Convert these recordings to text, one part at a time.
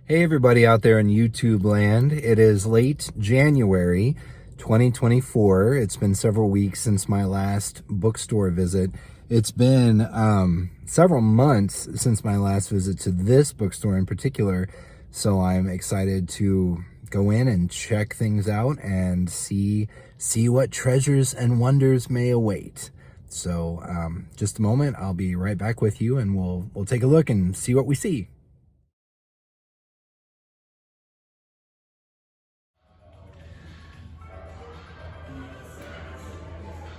Hey everybody out there in YouTube land. It is late January 2024. It's been several weeks since my last bookstore visit. It's been several months since my last visit to this bookstore in particular. So I'm excited to go in and check things out and see what treasures and wonders may await. So just a moment, I'll be right back with you and we'll take a look and see what we see.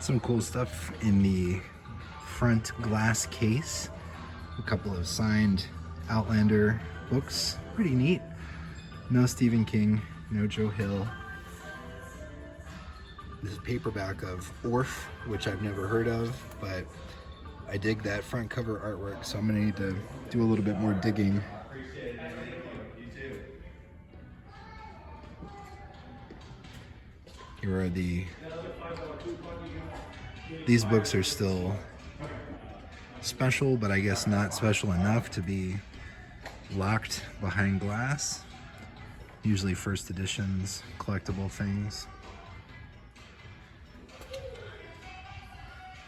Some cool stuff in the front glass case. A couple of signed Outlander books. Pretty neat. No Stephen King, no Joe Hill. This is paperback of Orph, which I've never heard of, but I dig that front cover artwork, so I'm gonna need to do a little bit more digging. Here are these books are still special, but I guess not special enough to be locked behind glass. Usually first editions, collectible things.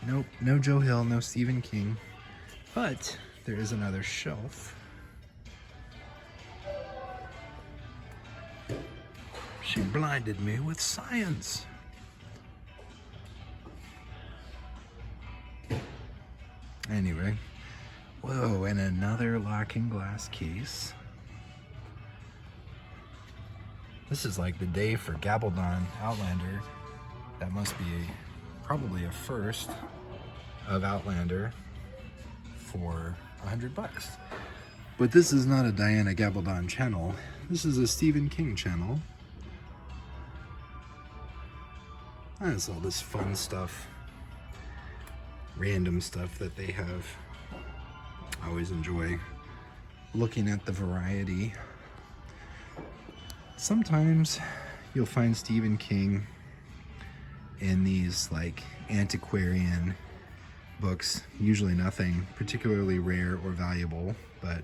Nope, no Joe Hill, no Stephen King, but there is another shelf. She blinded me with science. Anyway, whoa, and another locking glass case. This is like the day for Gabaldon Outlander. That must be probably a first of Outlander for $100. But this is not a Diana Gabaldon channel. This is a Stephen King channel. That's all this fun stuff. Random stuff that they have. I always enjoy looking at the variety. Sometimes you'll find Stephen King in these like antiquarian books, usually nothing particularly rare or valuable, but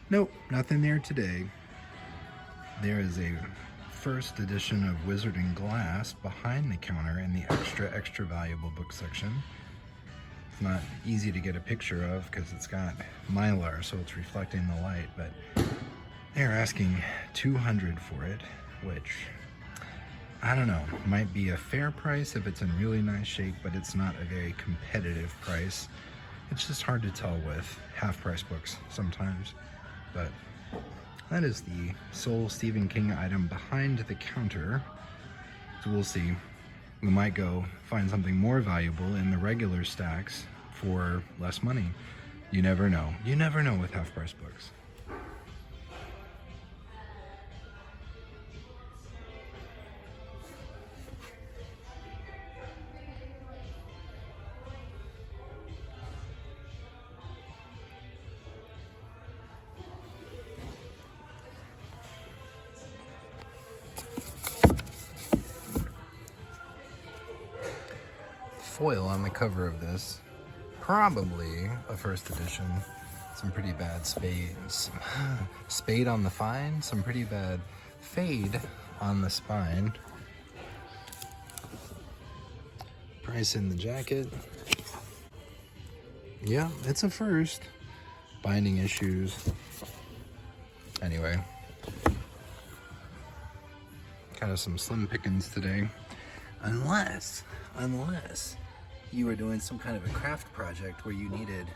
nope, nothing there today. There is a first edition of Wizard and Glass behind the counter in the extra valuable book section. It's not easy to get a picture of because it's got mylar, so it's reflecting the light, but they're asking $200 for it, which I don't know, might be a fair price if it's in really nice shape, but it's not a very competitive price. It's just hard to tell with half-price books sometimes, but that is the sole Stephen King item behind the counter. So we'll see. We might go find something more valuable in the regular stacks for less money. You never know. You never know with half-price books. Foil on the cover of this, probably a first edition. Some pretty bad spade on the fine, some pretty bad fade on the spine. Price in the jacket. Yeah, it's a first. Binding issues. Anyway, kind of some slim pickings today, unless you were doing some kind of a craft project where you needed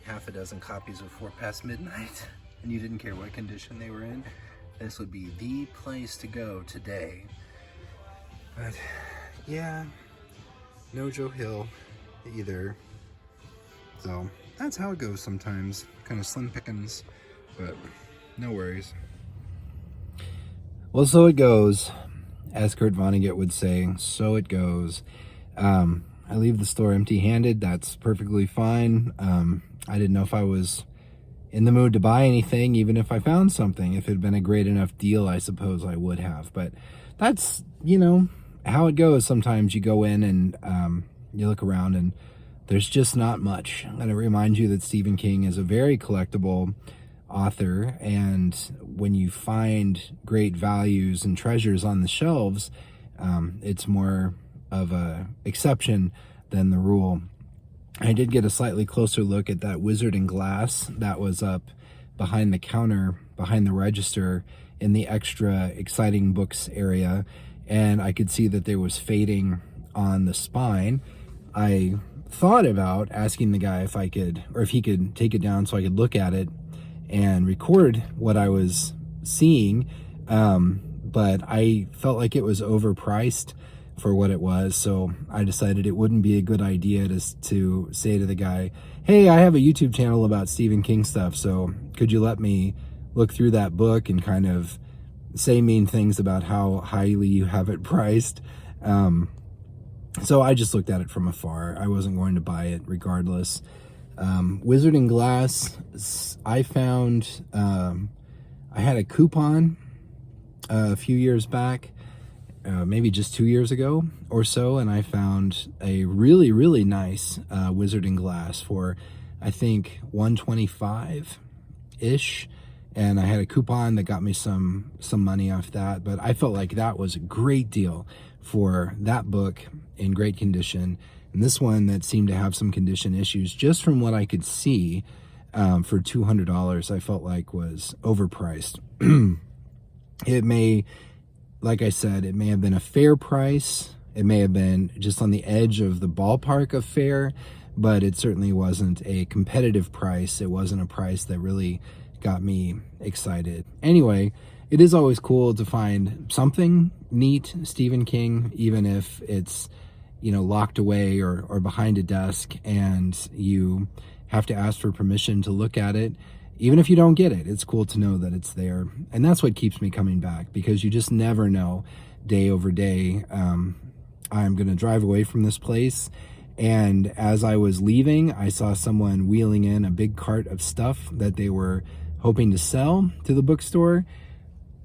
half a dozen copies of 4 Past Midnight and you didn't care what condition they were in. This would be the place to go today. But yeah, no Joe Hill either. So that's how it goes sometimes. Kind of slim pickings, but no worries. Well, so it goes. As Kurt Vonnegut would say, so it goes. I leave the store empty-handed. That's perfectly fine. I didn't know if I was in the mood to buy anything, even if I found something. If it had been a great enough deal, I suppose I would have. But that's, you know, how it goes. Sometimes you go in and you look around and there's just not much. I'm going to remind you that Stephen King is a very collectible author, and when you find great values and treasures on the shelves, it's more of a exception than the rule. I did get a slightly closer look at that Wizard in Glass that was up behind the counter, behind the register in the extra exciting books area, and I could see that there was fading on the spine. I thought about asking the guy if I could, or if he could take it down so I could look at it and record what I was seeing, but I felt like it was overpriced for what it was, so I decided it wouldn't be a good idea to say to the guy, hey, I have a YouTube channel about Stephen King stuff, so could you let me look through that book and kind of say mean things about how highly you have it priced. So I just looked at it from afar. I wasn't going to buy it regardless. Wizard in Glass, I found, I had a coupon a few years back, maybe just 2 years ago or so, and I found a really, really nice Wizard in Glass for, I think, $125-ish, and I had a coupon that got me some money off that, but I felt like that was a great deal for that book in great condition. And this one that seemed to have some condition issues, just from what I could see, for $200, I felt like was overpriced. It may, like I said, it may have been a fair price. It may have been just on the edge of the ballpark of fair, but it certainly wasn't a competitive price. It wasn't a price that really got me excited. Anyway, it is always cool to find something neat Stephen King, even if it's, you know, locked away or behind a desk and you have to ask for permission to look at it. Even if you don't get it, it's cool to know that it's there. And that's what keeps me coming back, because you just never know day over day. I'm going to drive away from this place, and as I was leaving, I saw someone wheeling in a big cart of stuff that they were hoping to sell to the bookstore.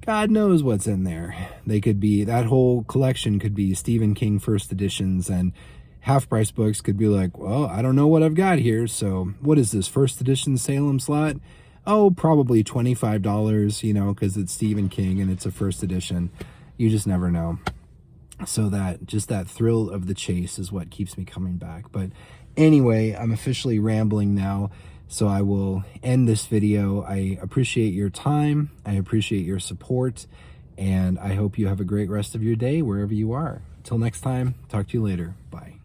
God knows what's in there. They could be, that whole collection could be Stephen King first editions, and half-price books could be like, well, I don't know what I've got here, so what is this, first edition Salem slot? Oh, probably $25, you know, because it's Stephen King and it's a first edition. You just never know. So that, just that thrill of the chase is what keeps me coming back. But anyway, I'm officially rambling now, so I will end this video. I appreciate your time. I appreciate your support, and I hope you have a great rest of your day wherever you are. Until next time, talk to you later. Bye.